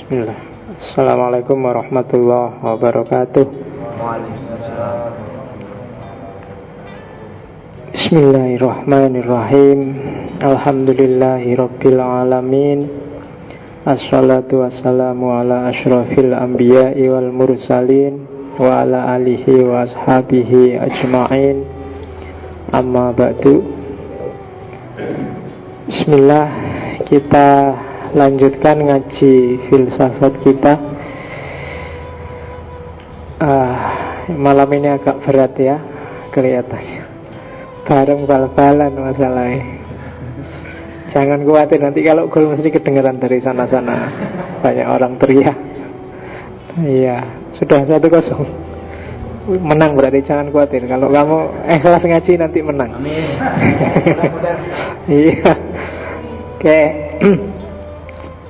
Bismillah. Assalamualaikum warahmatullahi wabarakatuh. Bismillahirrahmanirrahim. Alhamdulillahi rabbil alamin. Assalatu wassalamu ala asyrafil anbiya'i wal mursalin wa ala alihi wa ashabihi ajma'in. Amma ba'du. Bismillah, kita lanjutkan ngaji filsafat kita. Malam ini agak berat ya kelihatannya. Bareng bal-balan masalahnya. Jangan khawatir, nanti kalau gol mesti kedengeran dari sana-sana. Banyak orang teriak. Iya, sudah 1-0. Menang berarti, jangan khawatir. Kalau kamu ikhlas ngaji nanti menang. Amin. Iya. Oke.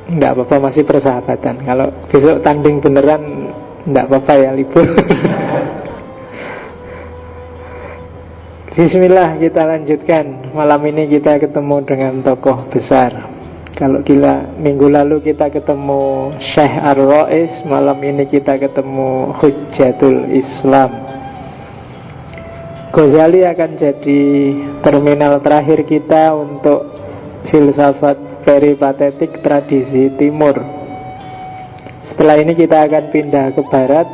Enggak apa-apa, masih persahabatan. Kalau besok tanding beneran enggak apa-apa ya, libur. Bismillah, kita lanjutkan. Malam ini kita ketemu dengan tokoh besar. Kalau minggu lalu kita ketemu Syekh Ar-Rais, malam ini kita ketemu Hujjatul Islam. Ghazali akan jadi terminal terakhir kita untuk filsafat peripatetik tradisi timur. Setelah ini kita akan pindah ke barat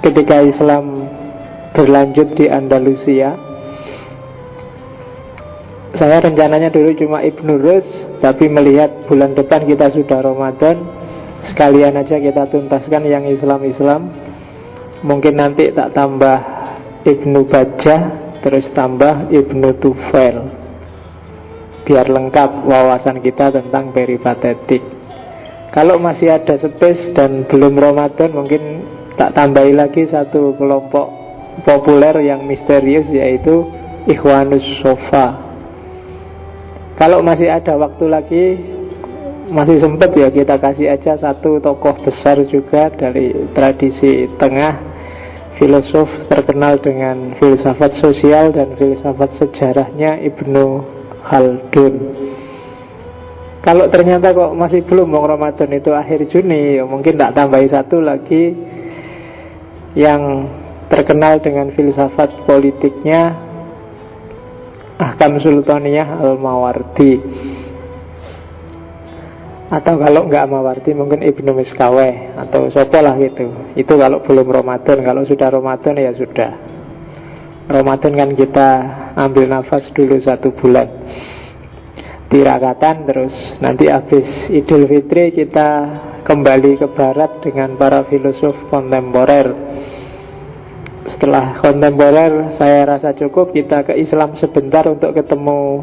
ketika Islam berlanjut di Andalusia. Saya rencananya dulu cuma Ibnu Rus, tapi melihat bulan depan kita sudah Ramadan, sekalian aja kita tuntaskan yang Islam-Islam. Mungkin nanti tak tambah Ibnu Bajjah, terus tambah Ibnu Tufail, biar lengkap wawasan kita tentang peripatetik. Kalau masih ada space dan belum Ramadan, mungkin tak tambahi lagi satu kelompok populer yang misterius, yaitu Ikhwanus Sofa. Kalau masih ada waktu lagi, masih sempat ya, kita kasih aja satu tokoh besar juga dari tradisi tengah, filosof terkenal dengan filsafat sosial dan filsafat sejarahnya, Ibnu Khaldun. Kalau ternyata kok masih belum, Ramadan itu akhir Juni, ya mungkin tak tambahi satu lagi yang terkenal dengan filsafat politiknya, Ahkam Sultaniyah Al-Mawardi. Atau kalau enggak Mawardi, mungkin Ibnu Miskaweh atau sopo lah gitu. Itu kalau belum Ramadan. Kalau sudah Ramadan ya sudah. Ramadan kan kita ambil nafas dulu 1 bulan tirakatan, terus nanti habis Idul Fitri kita kembali ke barat dengan para filosof kontemporer. Setelah kontemporer saya rasa cukup, kita ke Islam sebentar untuk ketemu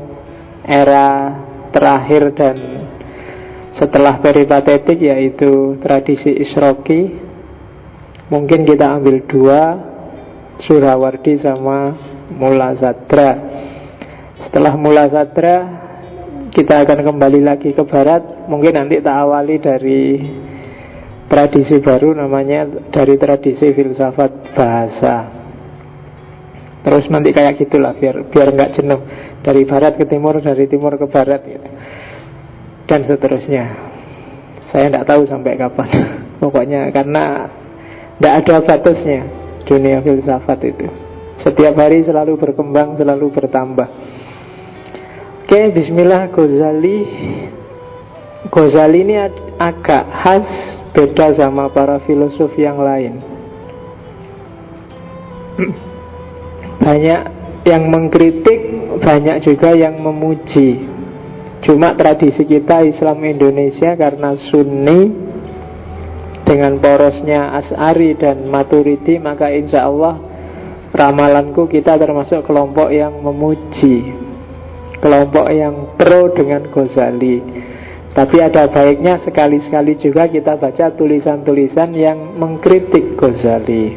era terakhir dan setelah peripatetik, yaitu tradisi Isroqi. Mungkin kita ambil 2, Surawardi sama Mula Sadra. Setelah Mula Sadra kita akan kembali lagi ke barat. Mungkin nanti tak awali dari tradisi baru, namanya dari tradisi filsafat bahasa. Terus nanti kayak gitulah, biar nggak jenuh. Dari barat ke timur, dari timur ke barat gitu. Dan seterusnya. Saya nggak tahu sampai kapan. Pokoknya karena nggak ada batasnya dunia filsafat itu. Setiap hari selalu berkembang, selalu bertambah. Oke, bismillah. Ghazali ini agak khas, beda sama para filosof yang lain. Banyak yang mengkritik, banyak juga yang memuji. Cuma tradisi kita Islam Indonesia karena Sunni dengan porosnya Asy'ari dan Maturidi, maka insya Allah ramalanku kita termasuk kelompok yang memuji, kelompok yang pro dengan Ghazali. Tapi ada baiknya sekali-sekali juga kita baca tulisan-tulisan yang mengkritik Ghazali.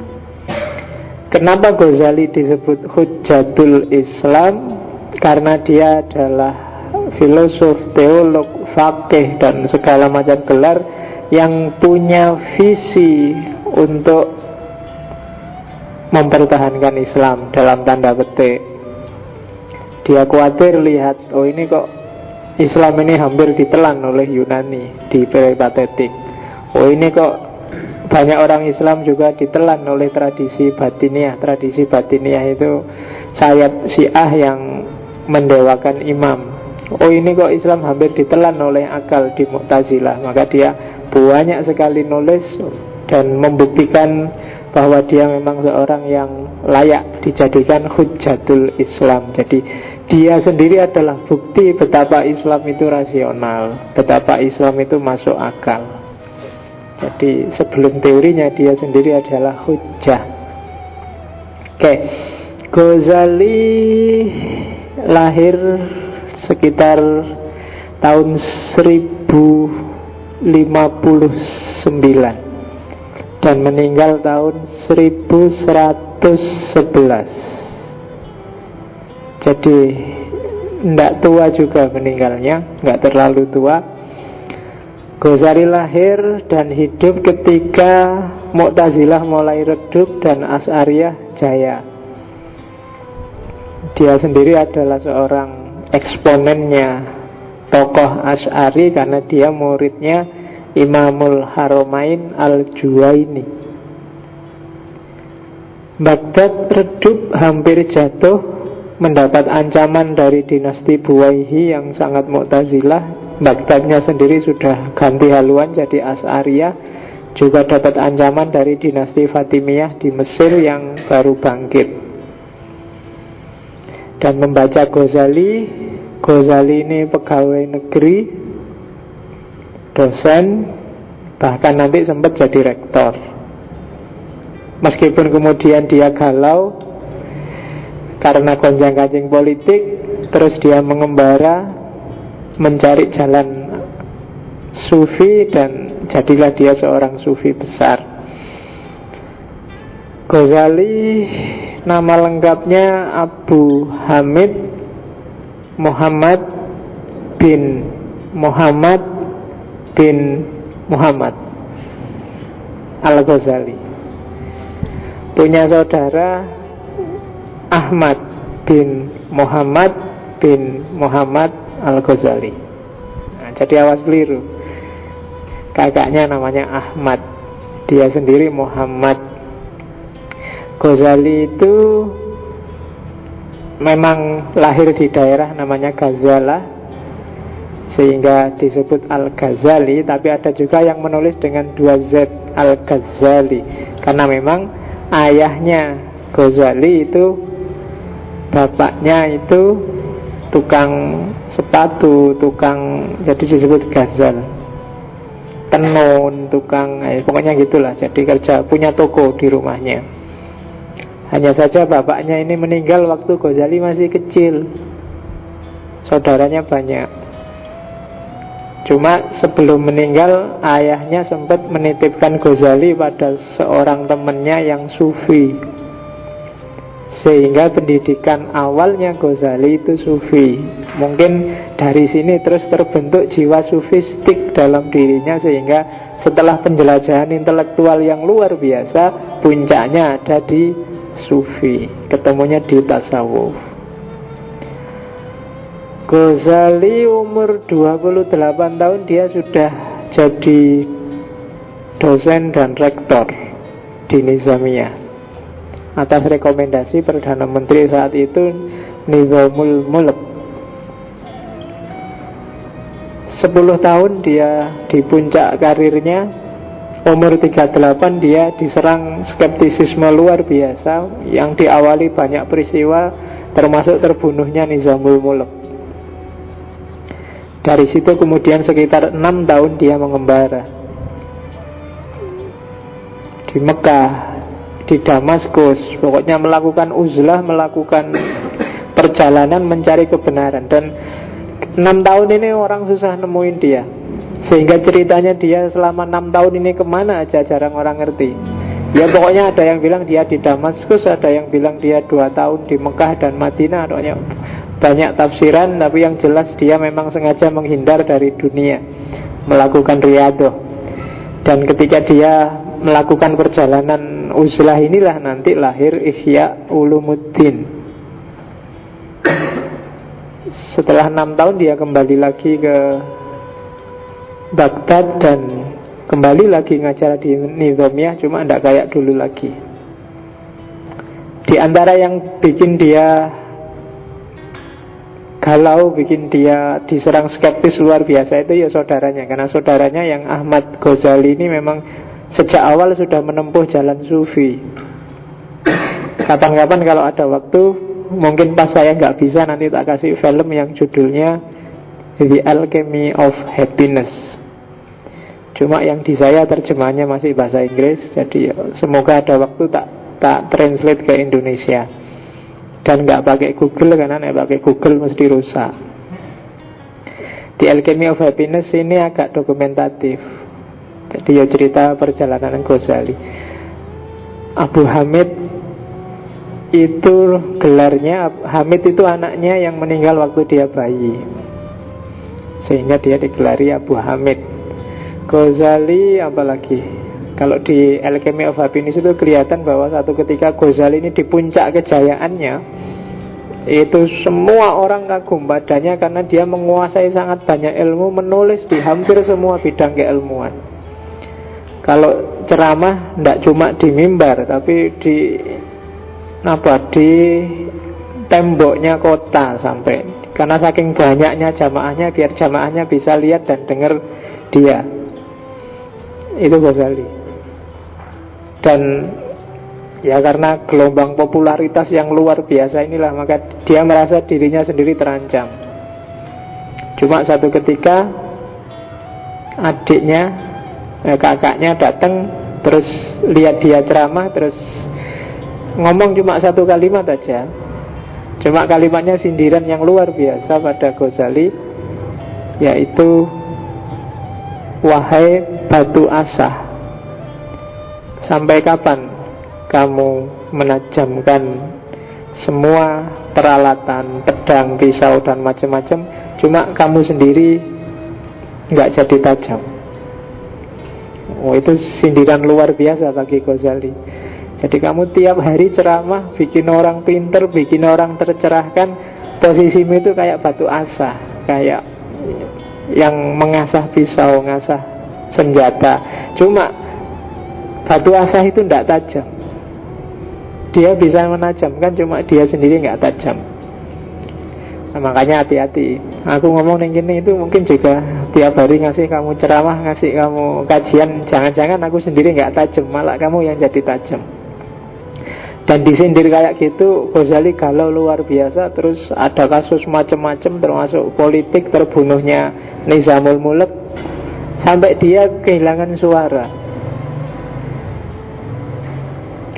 Kenapa Ghazali disebut Hujjatul Islam? Karena dia adalah filosof, teolog, faqih, dan segala macam gelar yang punya visi untuk mempertahankan Islam dalam tanda petik. Dia khawatir lihat, ini kok Islam ini hampir ditelan oleh Yunani di peripatetik. Oh ini kok banyak orang Islam juga ditelan oleh tradisi batiniah. Tradisi batiniah itu sayap Syiah yang mendewakan imam. Oh ini kok Islam hampir ditelan oleh akal di Mu'tazilah. Maka dia banyak sekali nulis dan membuktikan bahwa dia memang seorang yang layak dijadikan hujjatul Islam. Jadi dia sendiri adalah bukti betapa Islam itu rasional, betapa Islam itu masuk akal. Jadi sebelum teorinya dia sendiri adalah hujjah. Oke, Ghazali lahir sekitar tahun 1059 dan meninggal tahun 1111. Jadi tidak tua juga meninggalnya, nggak terlalu tua. Ghazali lahir dan hidup ketika Mu'tazilah mulai redup dan Asy'ariyah jaya. Dia sendiri adalah seorang eksponennya tokoh Asy'ari karena dia muridnya Imamul Haramain Al-Juwaini. Baghdad redup, hampir jatuh, mendapat ancaman dari dinasti Buwaihi yang sangat Mu'tazilah. Baghdadnya sendiri sudah ganti haluan jadi Asy'ariyah. Juga dapat ancaman dari dinasti Fatimiyah di Mesir yang baru bangkit. Dan membaca Ghazali ini pegawai negeri, dosen, bahkan nanti sempat jadi rektor. Meskipun kemudian dia galau karena gonjang-ganjing politik, terus dia mengembara mencari jalan sufi dan jadilah dia seorang sufi besar. Ghazali nama lengkapnya Abu Hamid Muhammad bin Muhammad Al-Ghazali. Punya saudara Ahmad bin Muhammad Al-Ghazali. Nah, jadi awas keliru. Kakaknya namanya Ahmad, dia sendiri Muhammad. Ghazali itu memang lahir di daerah namanya Ghazala, sehingga disebut Al-Ghazali. Tapi ada juga yang menulis dengan 2 Z, Al-Ghazali, karena memang ayahnya Ghazali itu, bapaknya itu tukang sepatu, jadi disebut Ghazal. Tenun, pokoknya gitulah. Jadi kerja, punya toko di rumahnya. Hanya saja bapaknya ini meninggal waktu Ghazali masih kecil. Saudaranya banyak. Cuma sebelum meninggal, ayahnya sempat menitipkan Ghazali pada seorang temannya yang sufi, sehingga pendidikan awalnya Ghazali itu sufi. Mungkin dari sini terus terbentuk jiwa sufistik dalam dirinya, sehingga setelah penjelajahan intelektual yang luar biasa, puncaknya ada di sufi, ketemunya di tasawuf. Ghazali umur 28 tahun dia sudah jadi dosen dan rektor di Nizamiyah atas rekomendasi Perdana Menteri saat itu, Nizamul Mulk. 10 tahun dia di puncak karirnya. Umur 38 dia diserang skeptisisme luar biasa yang diawali banyak peristiwa, termasuk terbunuhnya Nizamul Mulk. Dari situ kemudian sekitar 6 tahun dia mengembara di Mekah, di Damaskus, pokoknya melakukan uzlah, melakukan perjalanan mencari kebenaran. Dan 6 tahun ini orang susah nemuin dia, sehingga ceritanya dia selama 6 tahun ini kemana aja jarang orang ngerti. Ya pokoknya ada yang bilang dia di Damaskus, ada yang bilang dia 2 tahun di Mekah dan Madinah. Pokoknya banyak tafsiran, tapi yang jelas dia memang sengaja menghindar dari dunia, melakukan riyadhah. Dan ketika dia melakukan perjalanan uzlah inilah nanti lahir Ihya Ulumuddin. Setelah 6 tahun dia kembali lagi ke Baghdad dan kembali lagi ngajar di Nizamiyah, cuma tidak kayak dulu lagi. Di antara yang bikin dia galau, bikin dia diserang skeptis luar biasa itu ya saudaranya. Karena saudaranya yang Ahmad Ghazali ini memang sejak awal sudah menempuh jalan sufi. Kapan-kapan kalau ada waktu, mungkin pas saya nggak bisa, nanti tak kasih film yang judulnya The Alchemy of Happiness. Cuma yang di saya terjemahannya masih bahasa Inggris, jadi semoga ada waktu tak translate ke Indonesia. Dan nggak pakai Google, karena nek pakai Google mesti rusak. The Alchemy of Happiness ini agak dokumentatif. Jadi ya cerita perjalanan Ghazali. Abu Hamid itu gelarnya, Hamid itu anaknya yang meninggal waktu dia bayi, sehingga dia digelari Abu Hamid. Ghazali apalagi, kalau di Alchemy of Happiness itu kelihatan bahwa satu ketika Ghazali ini di puncak kejayaannya, itu semua orang kagum padanya karena dia menguasai sangat banyak ilmu, menulis di hampir semua bidang keilmuan. Kalau ceramah tidak cuma di mimbar, tapi di temboknya kota sampai, karena saking banyaknya jamaahnya, biar jamaahnya bisa lihat dan dengar dia. Itu Ghazali. Dan ya karena gelombang popularitas yang luar biasa inilah, maka dia merasa dirinya sendiri terancam. Cuma satu ketika adiknya, kakaknya datang, terus lihat dia ceramah, terus ngomong cuma satu kalimat aja. Cuma kalimatnya sindiran yang luar biasa pada Ghazali, yaitu wahai batu asah, sampai kapan kamu menajamkan semua peralatan, pedang, pisau dan macam-macam, cuma kamu sendiri nggak jadi tajam. Oh, itu sindiran luar biasa bagi Ghazali. Jadi kamu tiap hari ceramah, bikin orang pinter, bikin orang tercerahkan, posisimu itu kayak batu asah, kayak yang mengasah pisau, mengasah senjata. Cuma batu asah itu tidak tajam. Dia bisa menajamkan, cuma dia sendiri nggak tajam. Nah, makanya hati-hati. Aku ngomong yang gini itu mungkin juga tiap hari ngasih kamu ceramah, ngasih kamu kajian, jangan-jangan aku sendiri nggak tajam, malah kamu yang jadi tajam. Dan disindir kayak gitu, Ghazali galau luar biasa. Terus ada kasus macam-macam, termasuk politik, terbunuhnya Nizamul Mulk, sampai dia kehilangan suara.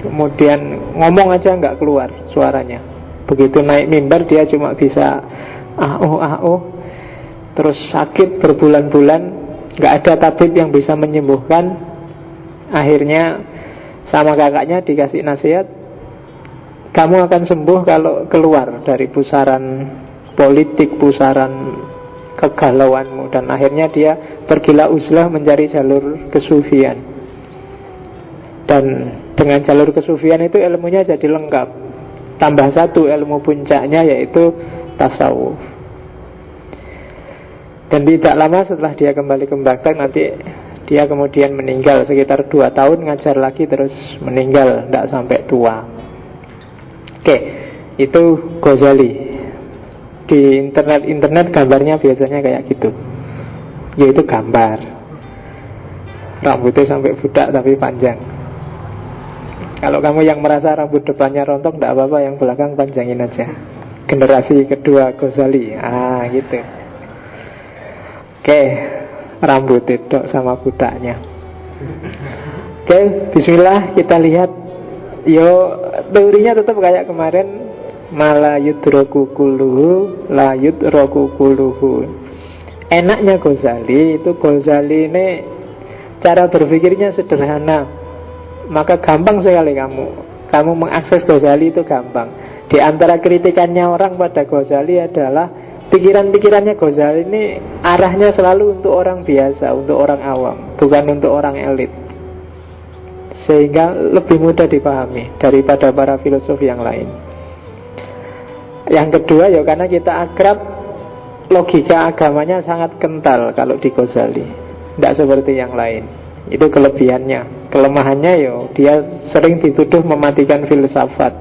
Kemudian ngomong aja nggak keluar suaranya. Begitu naik mimbar dia cuma bisa terus sakit berbulan-bulan, nggak ada tabib yang bisa menyembuhkan. Akhirnya sama kakaknya dikasih nasihat, kamu akan sembuh kalau keluar dari pusaran politik, pusaran kegalauanmu. Dan akhirnya dia bergila uzlah mencari jalur kesufian. Dan dengan jalur kesufian itu ilmunya jadi lengkap. Tambah satu ilmu puncaknya, yaitu tasawuf. Dan tidak lama setelah dia kembali ke Baghdad, nanti dia kemudian meninggal. Sekitar 2 tahun ngajar lagi, terus meninggal, tidak sampai tua. Oke, itu Ghazali. Di internet gambarnya biasanya kayak gitu, yaitu gambar rambutnya sampai budak tapi panjang. Kalau kamu yang merasa rambut depannya rontok, tidak apa-apa, yang belakang panjangin aja. Generasi kedua Ghazali. Gitu. Oke, rambut itu sama budaknya. Oke, bismillah, kita lihat. Yo, teorinya tetap kayak kemarin, mala yudroku kulluhu, la yudroku kulluhu. Enaknya Ghazali itu, Ghazali ini cara berpikirnya sederhana. Maka gampang sekali kamu mengakses Ghazali itu gampang. Di antara kritikannya orang pada Ghazali adalah pikiran-pikirannya Ghazali ini arahnya selalu untuk orang biasa, untuk orang awam, bukan untuk orang elit, sehingga lebih mudah dipahami daripada para filosof yang lain. Yang kedua ya karena kita akrab, logika agamanya sangat kental kalau di Ghazali, tidak seperti yang lain. Itu kelebihannya. Kelemahannya dia sering dituduh mematikan filsafat,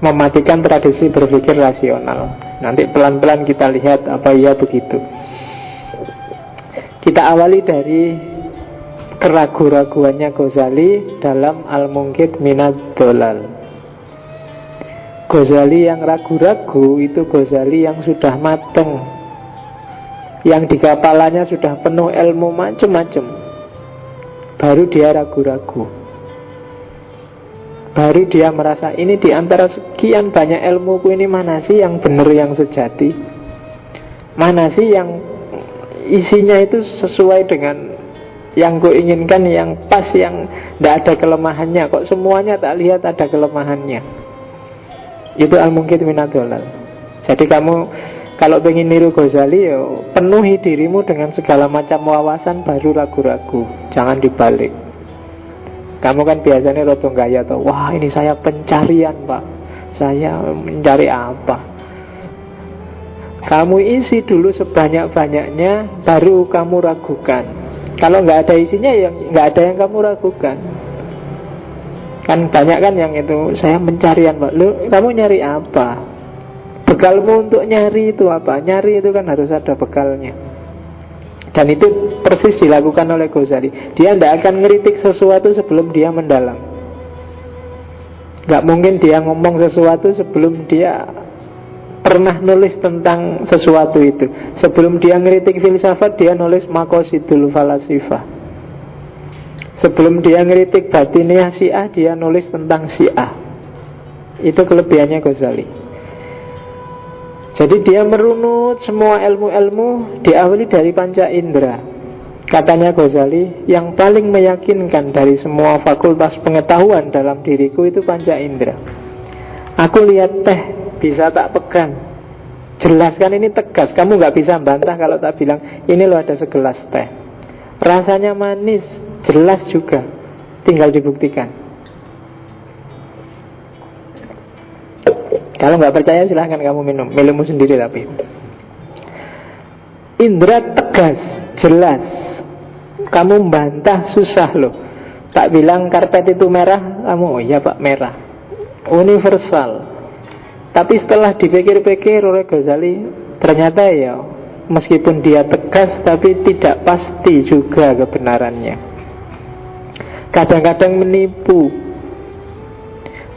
mematikan tradisi berpikir rasional. Nanti pelan-pelan kita lihat apa iya begitu. Kita awali dari keraguan-raguannya Ghazali dalam Al-Munqidh Minad Dhalal. Ghazali yang ragu-ragu itu Ghazali yang sudah mateng, yang di kepalanya sudah penuh ilmu macam-macam. Baru dia ragu-ragu, baru dia merasa ini di antara sekian banyak ilmuku ini mana sih yang benar, yang sejati, mana sih yang isinya itu sesuai dengan yang ku inginkan, yang pas, yang tidak ada kelemahannya. Kok semuanya tak lihat ada kelemahannya. Itu Al-Munqidh Minad Dhalal. Jadi kamu kalau pengen niru Ghazali, penuhi dirimu dengan segala macam wawasan, baru ragu-ragu. Jangan dibalik. Kamu kan biasanya rotong gaya tuh, wah ini saya pencarian pak, saya mencari apa. Kamu isi dulu sebanyak-banyaknya, baru kamu ragukan. Kalau nggak ada isinya, ya nggak ada yang kamu ragukan. Kan banyak kan yang itu, saya pencarian pak. Lu, kamu nyari apa? Bekalmu untuk nyari itu apa? Nyari itu kan harus ada bekalnya. Dan itu persis dilakukan oleh Ghazali. Dia tidak akan ngeritik sesuatu sebelum dia mendalam. Gak mungkin dia ngomong sesuatu sebelum dia pernah nulis tentang sesuatu itu. Sebelum dia ngeritik filsafat, dia nulis Maqasidul Falasifah. Sebelum dia ngeritik Batiniyah Syiah, dia nulis tentang Syiah. Itu kelebihannya Ghazali. Jadi dia merunut semua ilmu-ilmu, diawali dari panca indera. Katanya Ghazali, yang paling meyakinkan dari semua fakultas pengetahuan dalam diriku itu panca indera. Aku lihat teh, bisa tak pegang. Jelaskan ini tegas, kamu gak bisa bantah kalau tak bilang ini loh ada segelas teh. Rasanya manis, jelas juga, tinggal dibuktikan. Kalau nggak percaya silahkan kamu minummu sendiri tapi. Indra tegas, jelas. Kamu membantah susah loh. Tak bilang karpet itu merah, kamu oh iya pak merah. Universal. Tapi setelah dipikir-pikir oleh Ghazali, ternyata ya meskipun dia tegas tapi tidak pasti juga kebenarannya. Kadang-kadang menipu.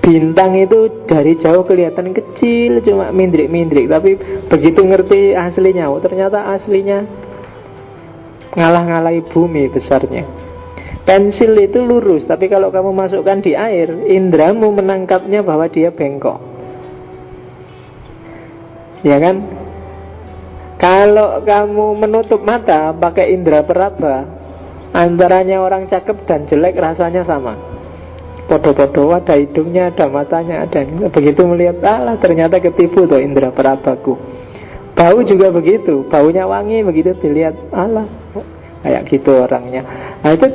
Bintang itu dari jauh kelihatan kecil, cuma mindrik-mindrik, tapi begitu ngerti aslinya, ternyata aslinya ngalah-ngalahi bumi besarnya. Pensil itu lurus, tapi kalau kamu masukkan di air, indramu menangkapnya bahwa dia bengkok. Ya kan? Kalau kamu menutup mata pakai indera peraba, antaranya orang cakep dan jelek rasanya sama. Podo-podo, ada hidungnya, ada matanya, ada. Begitu melihat, alah ternyata ketipu tuh indera perabaku. Bau juga begitu, baunya wangi, begitu dilihat, alah kayak gitu orangnya. Nah itu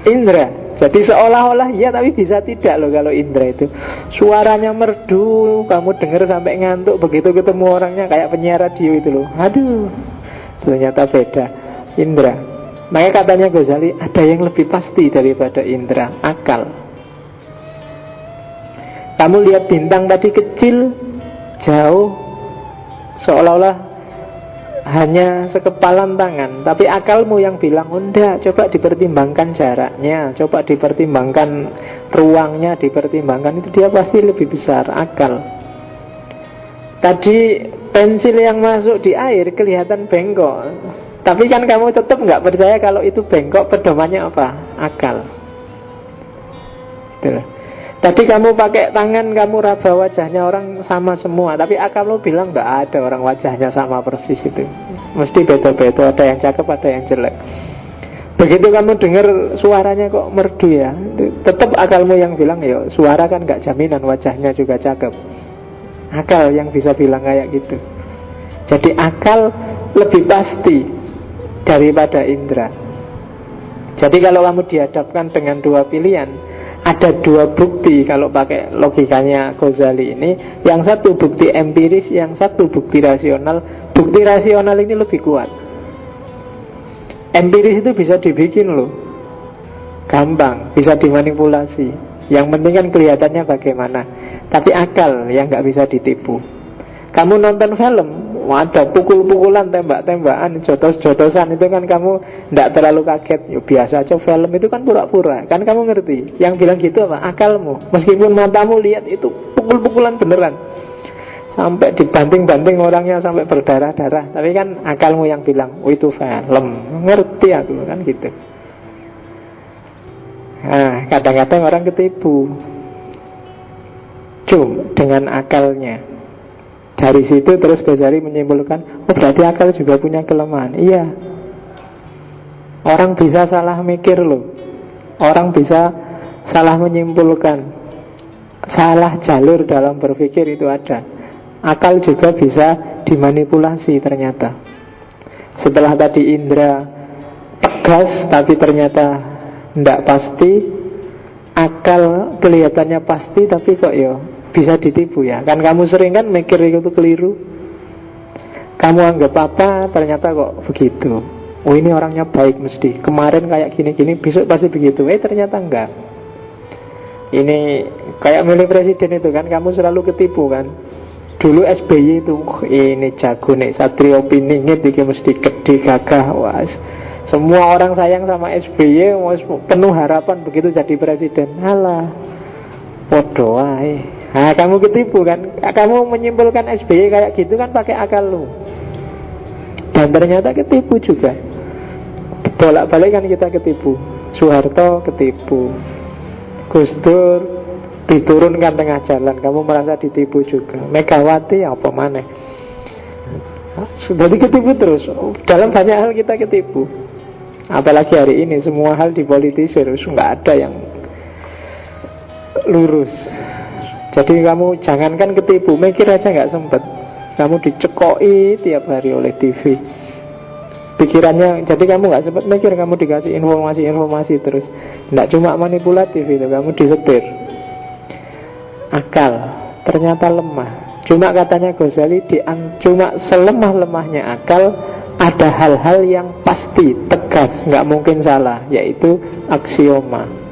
indera. Jadi seolah-olah ya, tapi bisa tidak loh kalau indera itu. Suaranya merdu, kamu dengar sampai ngantuk. Begitu ketemu orangnya kayak penyiar radio itu loh. Aduh, ternyata beda. Indera. Makanya katanya Ghazali, ada yang lebih pasti daripada indera, akal. Kamu lihat bintang tadi kecil, jauh, seolah-olah hanya sekepalan tangan. Tapi akalmu yang bilang, oh enggak, coba dipertimbangkan jaraknya, coba dipertimbangkan ruangnya, dipertimbangkan, itu dia pasti lebih besar, akal. Tadi pensil yang masuk di air kelihatan bengkok, tapi kan kamu tetap nggak percaya kalau itu bengkok, pedomannya apa? Akal. Itulah. Tadi kamu pakai tangan, kamu raba wajahnya orang sama semua, tapi akal lo bilang nggak ada orang wajahnya sama persis itu. Mesti beda-beda, ada yang cakep, ada yang jelek. Begitu kamu dengar suaranya kok merdu ya, tetap akalmu yang bilang, ya suara kan nggak jaminan wajahnya juga cakep. Akal yang bisa bilang kayak gitu. Jadi akal lebih pasti daripada indera. Jadi kalau kamu dihadapkan dengan dua pilihan, ada dua bukti kalau pakai logikanya Ghazali ini. Yang satu bukti empiris, yang satu bukti rasional. Bukti rasional ini lebih kuat. Empiris itu bisa dibikin loh, gampang, bisa dimanipulasi. Yang penting kan kelihatannya bagaimana. Tapi akal yang nggak bisa ditipu. Kamu nonton film, ada pukul-pukulan, tembak-tembakan, jotos-jotosan, itu kan kamu tidak terlalu kaget. Ya, biasa aja, film itu kan pura-pura. Kan kamu ngerti. Yang bilang gitu apa? Akalmu. Meskipun matamu lihat itu pukul-pukulan beneran, sampai dibanting-banting orangnya sampai berdarah-darah, tapi kan akalmu yang bilang, oh itu film. Ngerti aku kan gitu. Nah, kadang-kadang orang ketipu dengan akalnya. Dari situ terus Ghazali menyimpulkan, oh berarti akal juga punya kelemahan. Iya, orang bisa salah mikir loh, orang bisa salah menyimpulkan, salah jalur dalam berpikir itu ada. Akal juga bisa dimanipulasi ternyata. Setelah tadi indera tegas tapi ternyata tidak pasti, akal kelihatannya pasti tapi kok ya bisa ditipu ya. Kan kamu sering kan mikir itu keliru. Kamu anggap apa, ternyata kok begitu. Oh ini orangnya baik mesti, kemarin kayak gini-gini, besok pasti begitu. Ternyata enggak. Ini kayak milih presiden itu kan, kamu selalu ketipu kan. Dulu SBY itu ini jago nih, Satrio Piningit iki mesti gede gagah. Wah, semua orang sayang sama SBY, penuh harapan begitu jadi presiden. Halah, podo ae. Nah, kamu ketipu kan? Kamu menyimpulkan SBY kayak gitu kan pakai akal lu. Dan ternyata ketipu juga. Bolak-balik kan kita ketipu. Soeharto ketipu, Gus Dur diturunkan tengah jalan, kamu merasa ditipu juga. Megawati apa maneh. Jadi ketipu terus. Dalam banyak hal kita ketipu. Apalagi hari ini semua hal dipolitisir, nggak ada yang lurus. Jadi kamu jangankan ketipu, mikir aja nggak sempet. Kamu dicekoi tiap hari oleh TV. Pikirannya, jadi kamu nggak sempet mikir, kamu dikasih informasi terus. Nggak cuma manipulatif itu, kamu disetir. Akal ternyata lemah. Cuma katanya Ghazali, cuma selemah-lemahnya akal, ada hal-hal yang pasti, tegas, nggak mungkin salah, yaitu aksioma.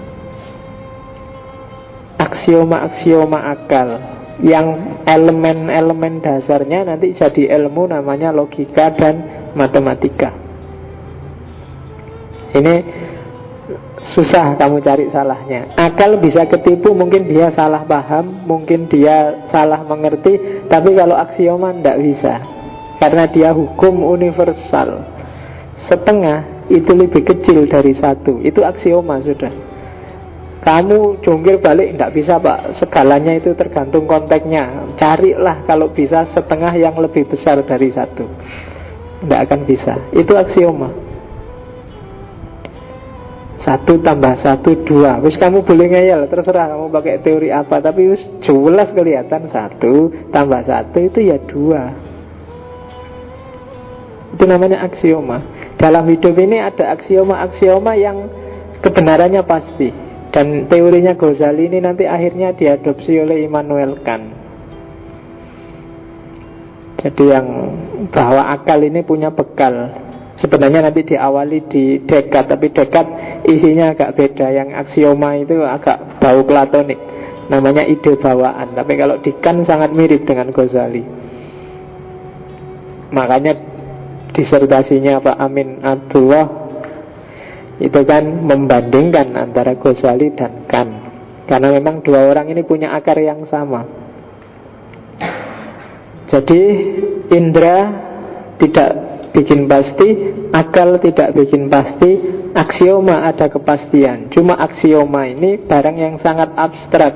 Aksioma-aksioma akal yang elemen-elemen dasarnya nanti jadi ilmu namanya logika dan matematika. Ini susah kamu cari salahnya. Akal bisa ketipu, mungkin dia salah paham, mungkin dia salah mengerti. Tapi kalau aksioma tidak bisa, karena dia hukum universal. Setengah itu lebih kecil dari satu, itu aksioma sudah. Kamu jungkir balik tidak bisa pak, segalanya itu tergantung konteksnya. Carilah kalau bisa setengah yang lebih besar dari satu. Tidak akan bisa, itu aksioma. 1 tambah 1 2. Wis kamu boleh ngeyel, terserah kamu pakai teori apa, tapi wis jelas kelihatan 1 tambah 1 itu ya 2. Itu namanya aksioma. Dalam hidup ini ada aksioma-aksioma yang kebenarannya pasti. Dan teorinya Ghazali ini nanti akhirnya diadopsi oleh Immanuel Kant. Jadi yang bahwa akal ini punya bekal. Sebenarnya nanti diawali di Descartes, tapi Descartes isinya agak beda. Yang aksioma itu agak bau platonik, namanya ide bawaan. Tapi kalau di Kant sangat mirip dengan Ghazali. Makanya disertasinya Pak Amin Abdullah itu kan membandingkan antara Ghazali dan Kant, karena memang dua orang ini punya akar yang sama. Jadi indera tidak bikin pasti, akal tidak bikin pasti, aksioma ada kepastian. Cuma aksioma ini barang yang sangat abstrak,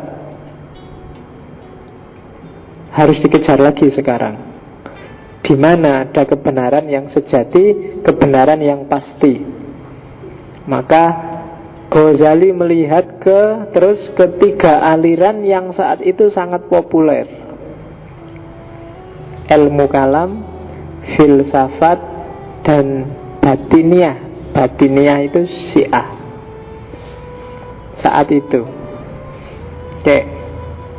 harus dikejar lagi sekarang. Di mana ada kebenaran yang sejati, kebenaran yang pasti. Maka Ghazali melihat terus ketiga aliran yang saat itu sangat populer: ilmu kalam, filsafat, dan batiniah. Batiniah itu Syiah saat itu. Oke.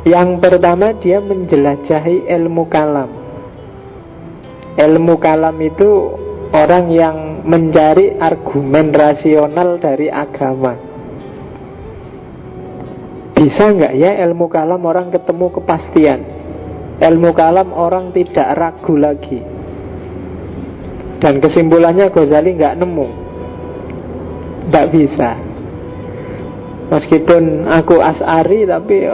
Yang pertama dia menjelajahi ilmu kalam. Ilmu kalam itu orang yang mencari argumen rasional dari agama. Bisa nggak ya ilmu kalam orang ketemu kepastian? Ilmu kalam orang tidak ragu lagi. Dan kesimpulannya Ghazali nggak nemu. Nggak bisa. Meskipun aku Asy'ari, tapi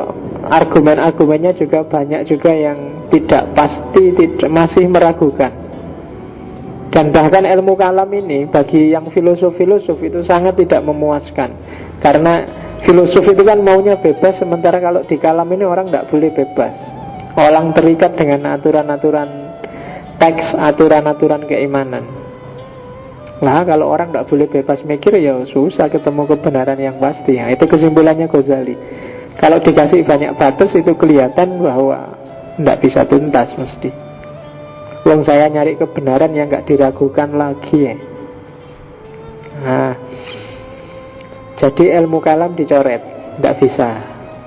argumen-argumennya juga banyak juga yang tidak pasti, masih meragukan. Dan bahkan ilmu kalam ini bagi yang filosof-filosof itu sangat tidak memuaskan. Karena filosof itu kan maunya bebas, sementara kalau di kalam ini orang tidak boleh bebas. Orang terikat dengan aturan-aturan teks, aturan-aturan keimanan. Nah, kalau orang tidak boleh bebas mikir, ya susah ketemu kebenaran yang pasti. Nah, itu kesimpulannya Ghazali. Kalau dikasih banyak batas itu kelihatan bahwa tidak bisa tuntas mesti. Wong saya nyari kebenaran yang nggak diragukan lagi ya. Nah, jadi ilmu kalam dicoret, tidak bisa.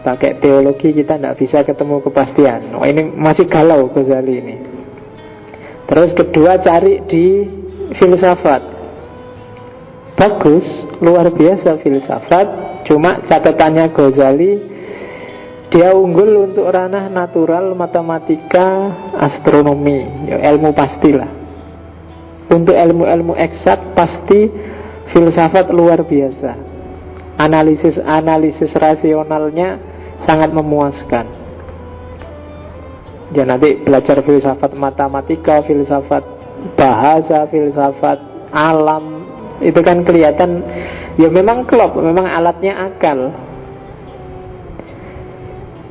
Pakai teologi kita tidak bisa ketemu kepastian. Oh, ini masih galau Ghazali ini. Terus kedua cari di filsafat. Bagus, luar biasa filsafat. Cuma catatannya Ghazali, dia unggul untuk ranah natural, matematika, astronomi, ya, ilmu pastilah. Untuk ilmu-ilmu eksak pasti filsafat luar biasa. Analisis rasionalnya sangat memuaskan. Ya nanti belajar filsafat matematika, filsafat bahasa, filsafat alam, itu kan kelihatan ya memang klop, memang alatnya akal.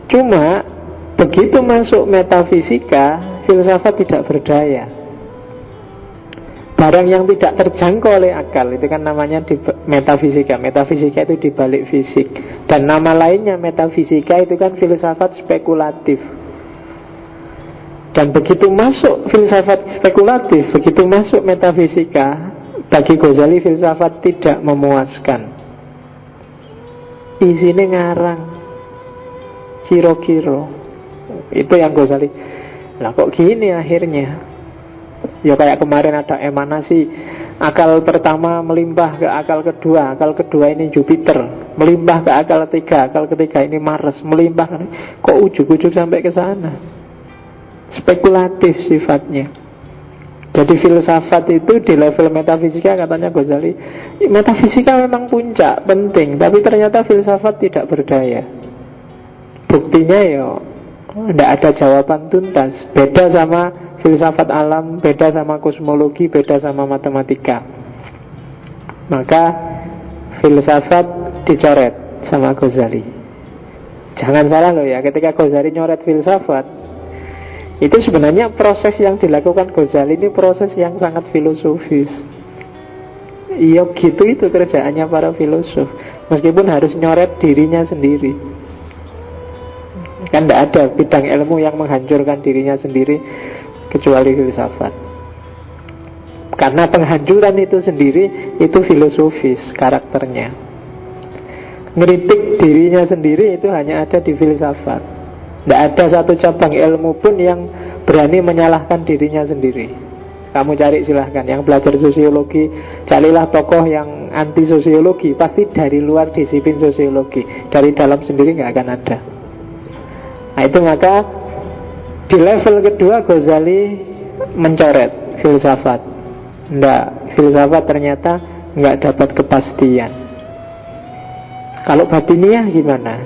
Cuma begitu masuk metafisika, filsafat tidak berdaya. Barang yang tidak terjangkau oleh akal, itu kan namanya di metafisika. Metafisika itu dibalik fisik. Dan nama lainnya metafisika itu kan filsafat spekulatif. Dan begitu masuk filsafat spekulatif, begitu masuk metafisika, bagi Ghazali filsafat tidak memuaskan. Isinya ngarang, kiro-kiro. Itu yang Ghazali. Lah kok gini akhirnya? Ya kayak kemarin ada emanasi, akal pertama melimpah ke akal kedua ini Jupiter, melimpah ke akal ketiga ini Mars, melimpah. Kok ujuk-ujuk sampai ke sana? Spekulatif sifatnya. Jadi filsafat itu di level metafisika katanya Ghazali, metafisika memang puncak, penting, tapi ternyata filsafat tidak berdaya. Buktinya ya tidak ada jawaban tuntas. Beda sama filsafat alam, beda sama kosmologi, beda sama matematika. Maka filsafat dicoret sama Ghazali. Jangan salah loh ya, ketika Ghazali nyoret filsafat, itu sebenarnya proses yang dilakukan Ghazali ini proses yang sangat filosofis. Iya gitu, itu kerjaannya para filosof. Meskipun harus nyoret dirinya sendiri. Kan tidak ada bidang ilmu yang menghancurkan dirinya sendiri kecuali filsafat. Karena penghancuran itu sendiri itu filosofis karakternya. Ngeritik dirinya sendiri itu hanya ada di filsafat. Tidak ada satu cabang ilmu pun yang berani menyalahkan dirinya sendiri. Kamu cari silahkan. Yang belajar sosiologi, carilah tokoh yang anti sosiologi. Pasti dari luar disiplin sosiologi. Dari dalam sendiri nggak akan ada. Nah itu maka di level kedua Ghazali mencoret filsafat. Nggak, filsafat ternyata nggak dapat kepastian. Kalau batiniah gimana?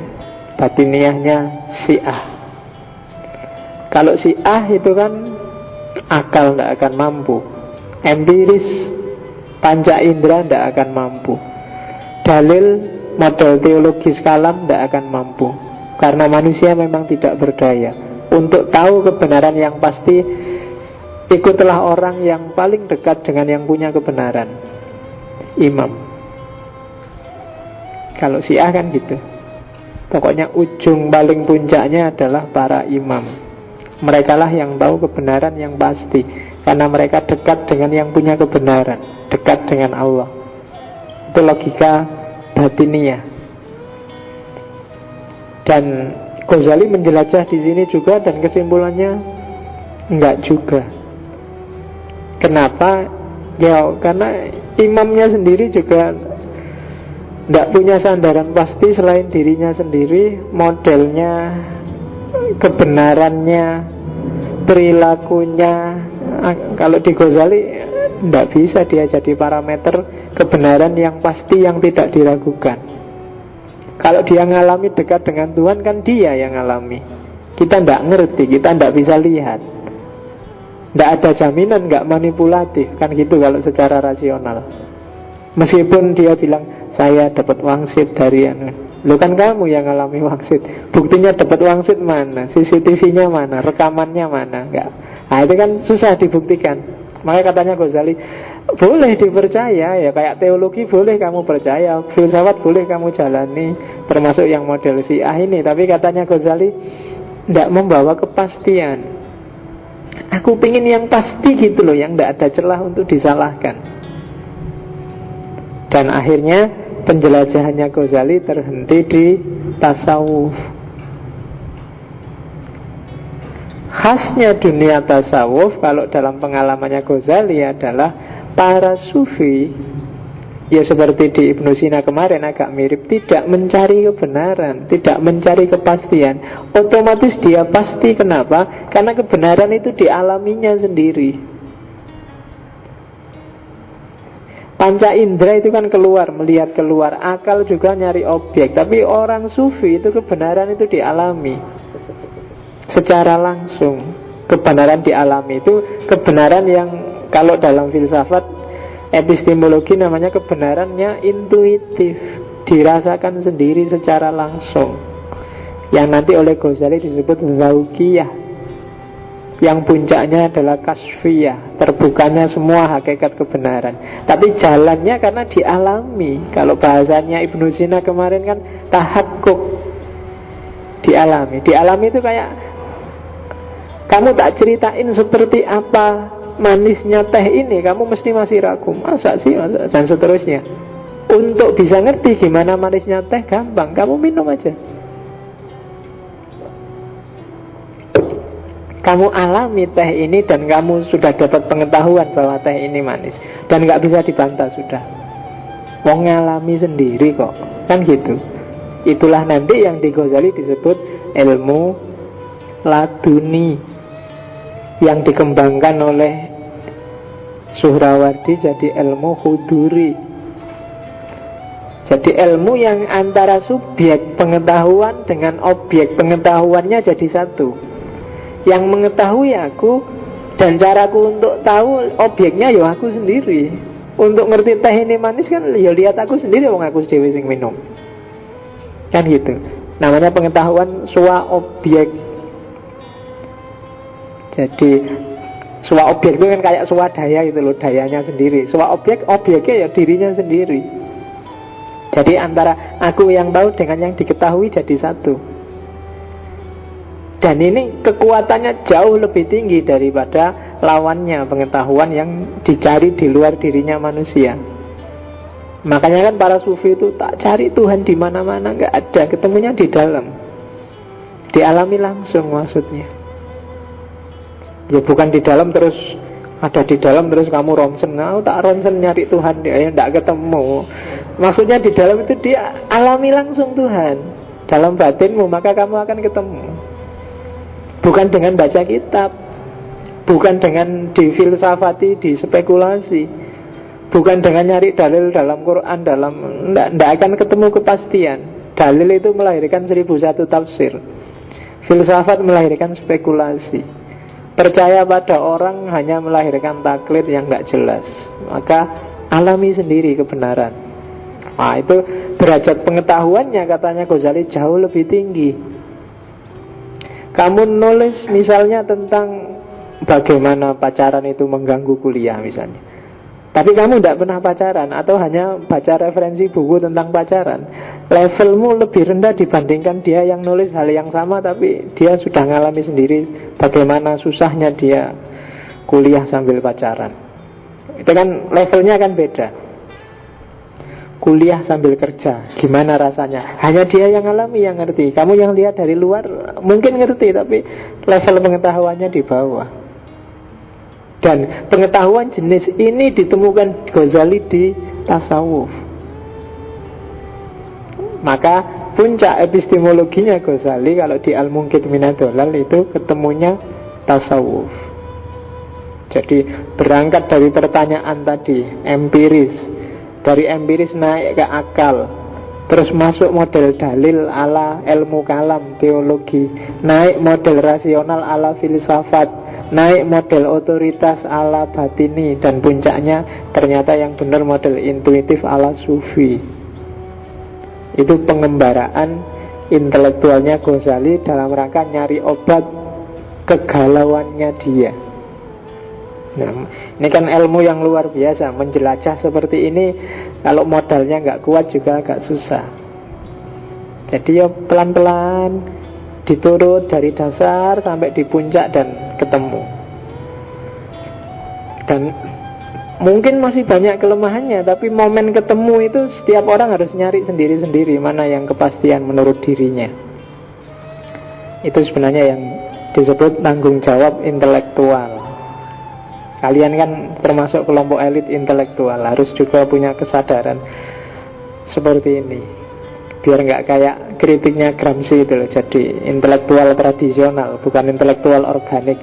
Batiniahnya Syiah. Kalau Syiah itu kan akal tidak akan mampu, empiris panca indera tidak akan mampu, dalil model teologis kalam tidak akan mampu. Karena manusia memang tidak berdaya. Untuk tahu kebenaran yang pasti, ikutlah orang yang paling dekat dengan yang punya kebenaran, imam. Kalau Syiah kan gitu. Pokoknya ujung paling puncaknya adalah para imam. Mereka lah yang tahu kebenaran yang pasti, karena mereka dekat dengan yang punya kebenaran, dekat dengan Allah. Itu logika batiniah. Dan Ghazali menjelajah di sini juga, dan kesimpulannya enggak juga. Kenapa? Ya, karena imamnya sendiri juga tidak punya sandaran pasti selain dirinya sendiri, modelnya, kebenarannya, perilakunya. Kalau di Ghazali tidak bisa dia jadi parameter kebenaran yang pasti, yang tidak diragukan. Kalau dia ngalami dekat dengan Tuhan, kan dia yang ngalami. Kita tidak ngerti, kita tidak bisa lihat. Tidak ada jaminan, nggak manipulatif. Kan gitu kalau secara rasional. Meskipun dia bilang, saya dapat wangsit dari lo, kan kamu yang ngalami wangsit. Buktinya dapat wangsit mana? CCTV-nya mana? Rekamannya mana? Enggak. Nah itu kan susah dibuktikan. Makanya katanya Ghazali, boleh dipercaya ya, kayak teologi boleh kamu percaya, filsafat boleh kamu jalani, termasuk yang model Syiah ini. Tapi katanya Ghazali, tidak membawa kepastian. Aku pingin yang pasti gitu loh, yang tidak ada celah untuk disalahkan. Dan akhirnya penjelajahannya Ghazali terhenti di tasawuf. Khasnya dunia tasawuf, kalau dalam pengalamannya Ghazali adalah para sufi, ya seperti di Ibnu Sina kemarin agak mirip, tidak mencari kebenaran, tidak mencari kepastian. Otomatis dia pasti. Kenapa? Karena kebenaran itu dialaminya sendiri. Panca indera itu kan keluar, melihat keluar. Akal juga nyari objek. Tapi orang sufi itu kebenaran itu dialami secara langsung. Kebenaran dialami itu kebenaran yang kalau dalam filsafat epistemologi namanya kebenarannya intuitif, dirasakan sendiri secara langsung, yang nanti oleh Ghazali disebut zauqiyah, yang puncaknya adalah kasfiyah, terbukanya semua hakikat kebenaran. Tapi jalannya karena dialami. Kalau bahasanya Ibnu Sina kemarin kan tahakkuk, dialami. Dialami itu kayak kamu tak ceritain seperti apa manisnya teh ini, kamu mesti masih ragu. Masa sih, masa? Dan seterusnya. Untuk bisa ngerti gimana manisnya teh gampang, kamu minum aja. Kamu alami teh ini dan kamu sudah dapat pengetahuan bahwa teh ini manis, dan gak bisa dibantah sudah. Wong ngalami sendiri kok, kan gitu. Itulah nanti yang di Ghazali disebut ilmu laduni, yang dikembangkan oleh Suhrawardi jadi ilmu huduri. Jadi ilmu yang antara subjek pengetahuan dengan objek pengetahuannya jadi satu. Yang mengetahui aku, dan caraku untuk tahu objeknya ya aku sendiri. Untuk ngerti teh ini manis kan ya lihat aku sendiri, wong aku sendiri sing minum. Kan gitu. Namanya pengetahuan swa objek. Jadi swa objek itu kan kayak swadaya gitu loh, dayanya sendiri. Swa objek, objeknya ya dirinya sendiri. Jadi antara aku yang tahu dengan yang diketahui jadi satu. Dan ini kekuatannya jauh lebih tinggi daripada lawannya, pengetahuan yang dicari di luar dirinya manusia. Makanya kan para sufi itu tak cari Tuhan di mana-mana, nggak ada, ketemunya di dalam, dialami langsung maksudnya. Ya bukan di dalam terus ada di dalam terus kamu ronsen, tak ronsen nyari Tuhan dia, ya nggak ketemu. Maksudnya di dalam itu dia alami langsung Tuhan dalam batinmu, maka kamu akan ketemu. Bukan dengan baca kitab, bukan dengan difilsafati, dispekulasi, bukan dengan nyari dalil dalam Quran, nggak akan ketemu kepastian. Dalil itu melahirkan 1001 tafsir, filsafat melahirkan spekulasi, percaya pada orang hanya melahirkan taklid yang nggak jelas. Maka alami sendiri kebenaran. Nah itu derajat pengetahuannya katanya Ghazali jauh lebih tinggi. Kamu nulis misalnya tentang bagaimana pacaran itu mengganggu kuliah misalnya, tapi kamu tidak pernah pacaran, atau hanya baca referensi buku tentang pacaran, levelmu lebih rendah dibandingkan dia yang nulis hal yang sama, tapi dia sudah ngalami sendiri bagaimana susahnya dia kuliah sambil pacaran. Itu kan levelnya kan beda. Kuliah sambil kerja, gimana rasanya? Hanya dia yang alami, yang ngerti. Kamu yang lihat dari luar mungkin ngerti, tapi level pengetahuannya di bawah. Dan pengetahuan jenis ini ditemukan Ghazali di tasawuf. Maka puncak epistemologinya Ghazali kalau di Al-Munqidh Minad Dhalal itu ketemunya tasawuf. Jadi berangkat dari pertanyaan tadi, empiris. Dari empiris naik ke akal, terus masuk model dalil ala ilmu kalam, teologi, naik model rasional ala filsafat, naik model otoritas ala batini, dan puncaknya ternyata yang benar model intuitif ala sufi. Itu pengembaraan intelektualnya Ghazali dalam rangka nyari obat kegalauannya dia. Nah, ini kan ilmu yang luar biasa. Menjelajah seperti ini kalau modalnya nggak kuat juga agak susah. Jadi ya pelan-pelan diturut dari dasar sampai di puncak dan ketemu. Dan mungkin masih banyak kelemahannya, tapi momen ketemu itu setiap orang harus nyari sendiri-sendiri mana yang kepastian menurut dirinya. Itu sebenarnya yang disebut tanggung jawab intelektual. Kalian kan termasuk kelompok elit intelektual, harus juga punya kesadaran seperti ini. Biar nggak kayak kritiknya Gramsci itu loh, jadi intelektual tradisional, bukan intelektual organik.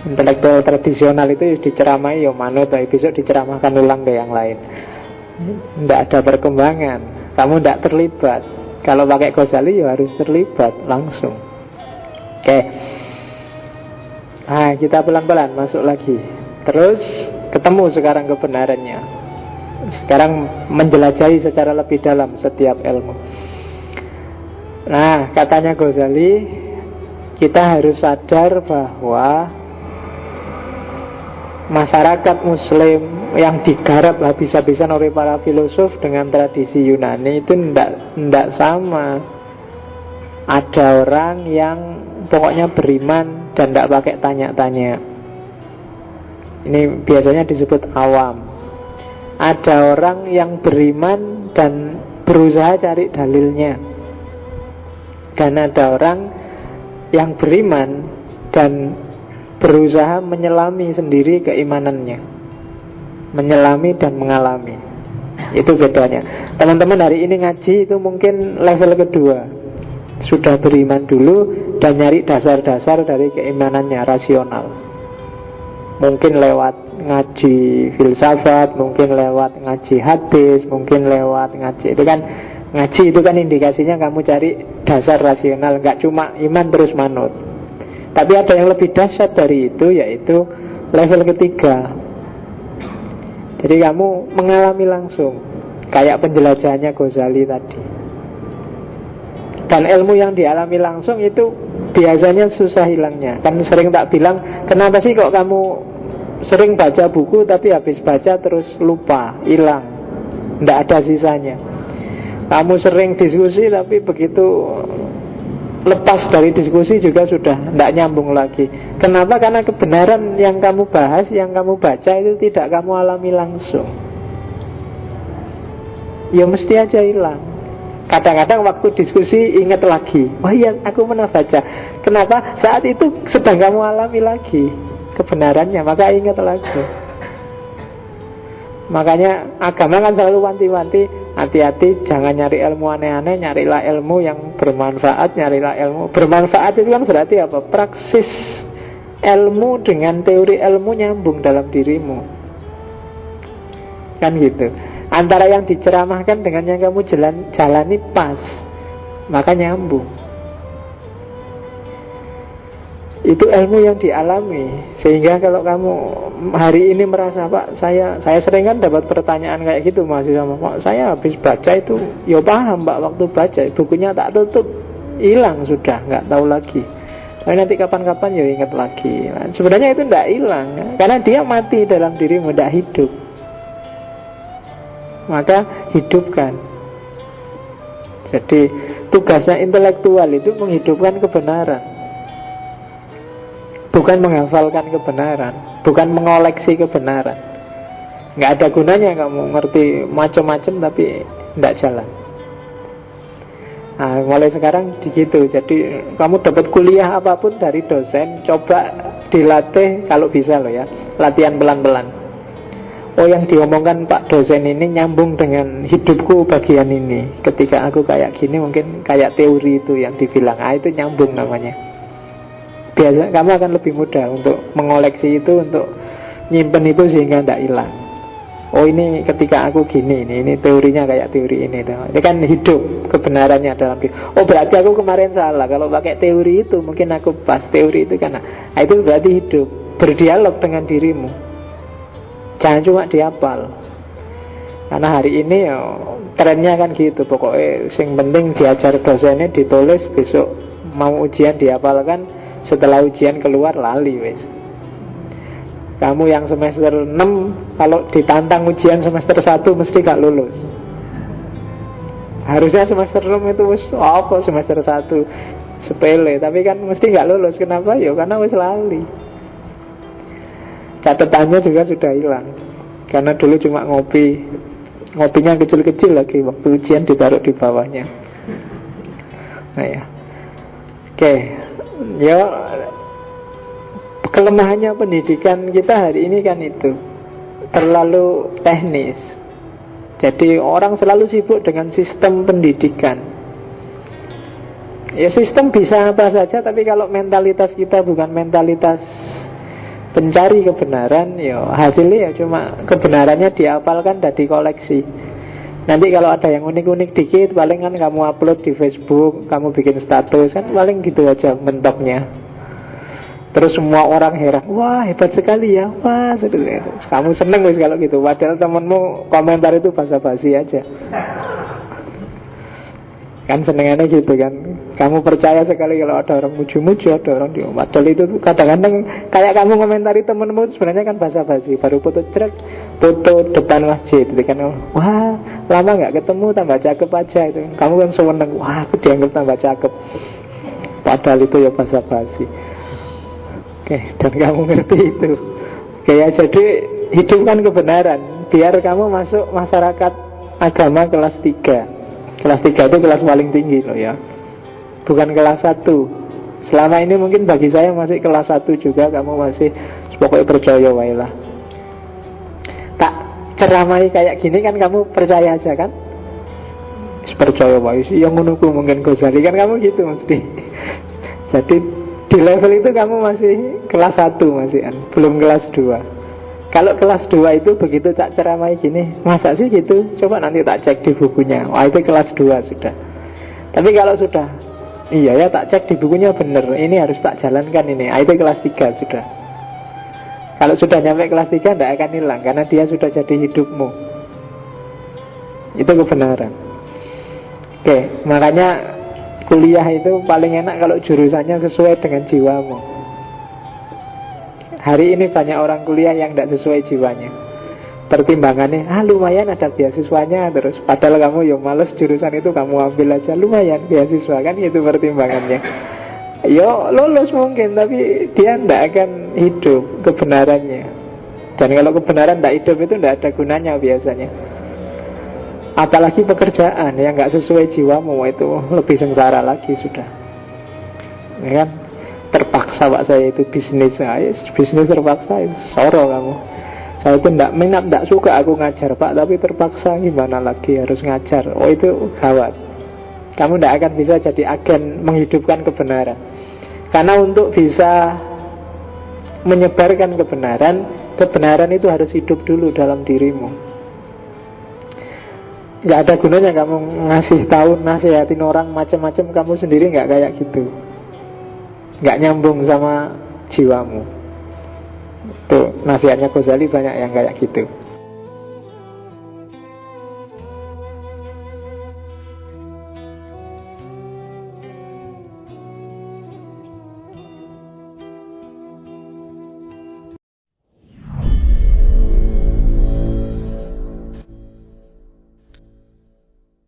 Intelektual tradisional itu diceramai ya manut, besok diceramahkan ulang ke yang lain. Tidak ada perkembangan, kamu tidak terlibat. Kalau pakai Ghazali ya harus terlibat langsung. Oke. Nah, kita pelan-pelan masuk lagi. Terus ketemu sekarang kebenarannya. Sekarang menjelajahi secara lebih dalam setiap ilmu. Nah, katanya Ghazali, kita harus sadar bahwa masyarakat muslim yang digarap habis-habisan oleh para filosof dengan tradisi Yunani itu tidak sama. Ada orang yang pokoknya beriman dan tidak pakai tanya-tanya. Ini biasanya disebut awam. Ada orang yang beriman dan berusaha cari dalilnya. Dan ada orang yang beriman dan berusaha menyelami sendiri keimanannya, menyelami dan mengalami. Itu bedanya. Teman-teman hari ini ngaji itu mungkin level kedua, sudah beriman dulu dan nyari dasar-dasar dari keimanannya, rasional. Mungkin lewat ngaji filsafat, mungkin lewat ngaji hadis, mungkin lewat ngaji. Itu kan ngaji itu kan indikasinya kamu cari dasar rasional, nggak cuma iman terus manut. Tapi ada yang lebih dahsyat dari itu, yaitu level ketiga. Jadi kamu mengalami langsung, kayak penjelajahannya Ghazali tadi. Dan ilmu yang dialami langsung itu biasanya susah hilangnya. Kan sering tak bilang, kenapa sih kok kamu sering baca buku tapi habis baca terus lupa, hilang, tidak ada sisanya. Kamu sering diskusi tapi begitu lepas dari diskusi juga sudah tidak nyambung lagi. Kenapa? Karena kebenaran yang kamu bahas, yang kamu baca itu tidak kamu alami langsung. Ya mesti aja hilang. Kadang-kadang waktu diskusi ingat lagi, oh iya aku pernah baca. Kenapa? Saat itu sedang kamu alami lagi kebenarannya, maka ingat lagi. Makanya agama kan selalu wanti-wanti, hati-hati jangan nyari ilmu aneh-aneh, nyarilah ilmu yang bermanfaat. Nyarilah ilmu bermanfaat itu kan berarti apa? Praksis ilmu dengan teori ilmu nyambung dalam dirimu, kan gitu. Antara yang diceramahkan dengan yang kamu jalani pas, maka nyambung. Itu ilmu yang dialami. Sehingga kalau kamu hari ini merasa, Pak, saya sering kan dapat pertanyaan kayak gitu, mahasiswa, Pak, saya habis baca itu, ya paham Pak, waktu baca bukunya tak tutup, hilang sudah, nggak tahu lagi. Tapi nanti kapan-kapan ya ingat lagi. Nah, sebenarnya itu tidak hilang, karena dia mati dalam dirimu, tidak hidup. Maka hidupkan. Jadi tugasnya intelektual itu menghidupkan kebenaran, bukan menghafalkan kebenaran, bukan mengoleksi kebenaran. Nggak ada gunanya kamu ngerti macam-macam tapi tidak jalan. Nah, mulai sekarang begitu. Jadi kamu dapat kuliah apapun dari dosen, coba dilatih kalau bisa loh ya. Latihan pelan-pelan. Oh, yang diomongkan Pak dosen ini nyambung dengan hidupku bagian ini. Ketika aku kayak gini mungkin kayak teori itu yang dibilang. Itu nyambung namanya. Biasa kamu akan lebih mudah untuk mengoleksi itu, untuk nyimpen itu sehingga tidak hilang. Oh, ini ketika aku gini, ini teorinya kayak teori ini. Ini kan hidup kebenarannya dalam hidup. Oh, berarti aku kemarin salah. Kalau pakai teori itu mungkin aku pas teori itu karena itu berarti hidup. Berdialog dengan dirimu. Jangan cuma dihafal. Karena hari ini ya, trennya kan gitu. Pokoknya yang penting diajar dosennya, ditulis, besok mau ujian dihafalkan. Setelah ujian keluar lali wes. Kamu yang semester 6 kalau ditantang ujian semester 1 mesti gak lulus. Harusnya semester 6 itu wis apa semester 1 sepele, tapi kan mesti gak lulus. Kenapa? Ya karena wis lali. Catatannya juga sudah hilang. Karena dulu cuma ngopinya kecil-kecil lagi, waktu ujian ditaruh di bawahnya. Nah ya. Oke. Ya, kelemahannya pendidikan kita hari ini kan itu terlalu teknis. Jadi orang selalu sibuk dengan sistem pendidikan. Ya sistem bisa apa saja, tapi kalau mentalitas kita bukan mentalitas pencari kebenaran, ya hasilnya ya cuma kebenarannya dihafalkan dan dikoleksi. Nanti kalau ada yang unik-unik dikit, paling kan kamu upload di Facebook, kamu bikin status, kan paling gitu aja mentoknya. Terus semua orang heran, wah hebat sekali ya, wah kamu seneng wis kalau gitu. Padahal temenmu komentar itu basa-basi aja. Kan senengannya gitu kan. Kamu percaya sekali kalau ada orang muju-muju, ada orang di padahal itu kadang-kadang kayak kamu komentari temenmu sebenarnya kan basa-basi. Baru foto foto depan masjid itu kan, wah lama gak ketemu tambah cakep aja itu. Kamu kan seneng, wah aku dianggap tambah cakep. Padahal itu ya basa-basi. Oke, dan kamu ngerti itu. Oke ya, jadi hidupkan kebenaran. Biar kamu masuk masyarakat agama kelas 3. Kelas 3 itu kelas paling tinggi loh ya. Bukan kelas 1. Selama ini mungkin bagi saya masih kelas 1 juga. Kamu masih pokoknya percaya wailah. Tak ceramai kayak gini kan kamu percaya aja kan. Percaya wailah. Yang menunggu mungkin Ghazali kan kamu gitu mesti. Jadi di level itu kamu masih kelas 1 masih kan, belum kelas 2. Kalau kelas 2 itu begitu tak ceramai gini, masa sih gitu? Coba nanti tak cek di bukunya. Wah itu kelas 2 sudah. Tapi kalau sudah, iya ya tak cek di bukunya bener, ini harus tak jalankan ini. Itu kelas 3 sudah. Kalau sudah nyampe kelas 3 tidak akan hilang, karena dia sudah jadi hidupmu. Itu kebenaran. Oke, makanya kuliah itu paling enak kalau jurusannya sesuai dengan jiwamu. Hari ini banyak orang kuliah yang tidak sesuai jiwanya. Pertimbangannya, lumayan ada beasiswanya. Terus padahal kamu yang males jurusan itu, kamu ambil aja, lumayan beasiswa. Kan itu pertimbangannya. Yo lulus mungkin, tapi dia tidak akan hidup kebenarannya. Dan kalau kebenaran tidak hidup itu tidak ada gunanya biasanya. Apalagi pekerjaan yang gak sesuai jiwamu, itu lebih sengsara lagi sudah. Ya kan? Terpaksa pak saya itu bisnis. Bisnis terpaksa, soro kamu. Saya itu tidak minat, tidak suka aku ngajar pak, tapi terpaksa, gimana lagi harus ngajar. Oh itu gawat. Kamu tidak akan bisa jadi agen menghidupkan kebenaran. Karena untuk bisa menyebarkan kebenaran, kebenaran itu harus hidup dulu dalam dirimu. Gak ada gunanya kamu ngasih tahu, nasihatin orang macam-macam, kamu sendiri gak kayak gitu. Gak nyambung sama jiwamu. Tuh nasihatnya Ghazali banyak yang kayak gitu.